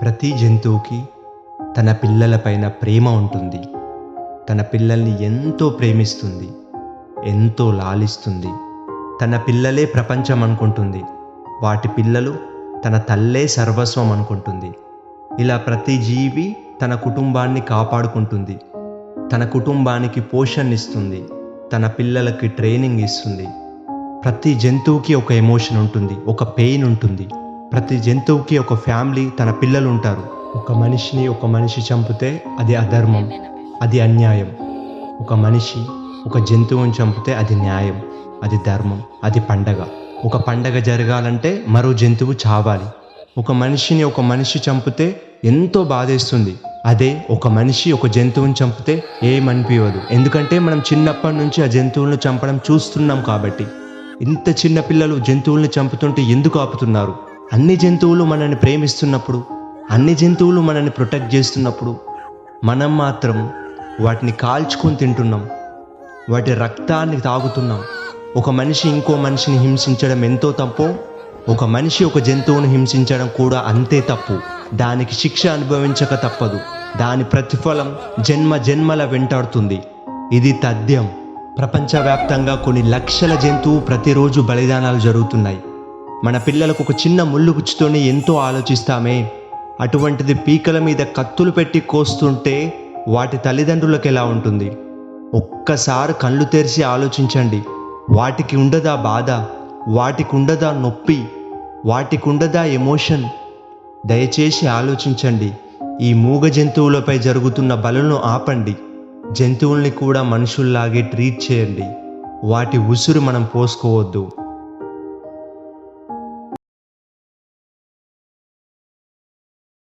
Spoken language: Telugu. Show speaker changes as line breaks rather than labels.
ప్రతి జంతువుకి తన పిల్లలపైన ప్రేమ ఉంటుంది. తన పిల్లల్ని ఎంతో ప్రేమిస్తుంది, ఎంతో లాలిస్తుంది. తన పిల్లలే ప్రపంచం అనుకుంటుంది. వాటి పిల్లలు తన తల్లే సర్వస్వం అనుకుంటుంది. ఇలా ప్రతి జీవి తన కుటుంబాన్ని కాపాడుకుంటుంది. తన కుటుంబానికి పోషణ ఇస్తుంది, తన పిల్లలకి ట్రైనింగ్ ఇస్తుంది. ప్రతి జంతువుకి ఒక ఎమోషన్ ఉంటుంది, ఒక పెయిన్ ఉంటుంది. ప్రతి జంతువుకి ఒక ఫ్యామిలీ, తన పిల్లలు ఉంటారు. ఒక మనిషి చంపితే అది అధర్మం, అది అన్యాయం. ఒక జంతువుని చంపితే అది న్యాయం, అది ధర్మం, అది పండగ. ఒక పండగ జరగాలంటే మరో జంతువు చావాలి. ఒక మనిషి చంపితే ఎంతో బాధేస్తుంది. అదే ఒక జంతువుని చంపితే ఏమనిపించదు. ఎందుకంటే మనం చిన్నప్పటి నుంచి ఆ జంతువులను చంపడం చూస్తున్నాం కాబట్టి. ఇంత చిన్న పిల్లలు జంతువుల్ని చంపుతుంటే ఎందుకు ఆపుతున్నారు? అన్ని జంతువులు మనల్ని ప్రేమిస్తున్నప్పుడు, అన్ని జంతువులు మనల్ని ప్రొటెక్ట్ చేస్తున్నప్పుడు మనం మాత్రం వాటిని కాల్చుకొని తింటున్నాం, వాటి రక్తాన్ని తాగుతున్నాం. ఒక మనిషి ఇంకో మనిషిని హింసించడం ఎంతో తప్పో, ఒక మనిషి ఒక జంతువును హింసించడం కూడా అంతే తప్పు. దానికి శిక్ష అనుభవించక తప్పదు. దాని ప్రతిఫలం జన్మల వెంటాడుతుంది. ఇది తథ్యం. ప్రపంచవ్యాప్తంగా కొన్ని లక్షల జంతువు ప్రతిరోజు బలిదానాలు జరుగుతున్నాయి. మన పిల్లలకు ఒక చిన్న ముళ్ళు గుచ్చుతోనే ఎంతో ఆలోచిస్తామే, అటువంటిది పీకల మీద కత్తులు పెట్టి కోస్తుంటే వాటి తల్లిదండ్రులకు ఎలా ఉంటుంది? ఒక్కసారి కళ్ళు తెరిచి ఆలోచించండి. వాటికి ఉండదా బాధ? వాటికి ఉండదా నొప్పి? వాటికి ఉండదా ఎమోషన్? దయచేసి ఆలోచించండి. ఈ మూగ జంతువులపై జరుగుతున్న బలులను ఆపండి. జంతువుల్ని కూడా మనుషుల్లాగే ట్రీట్ చేయండి. వాటి ఉసురు మనం పోసుకోవద్దు.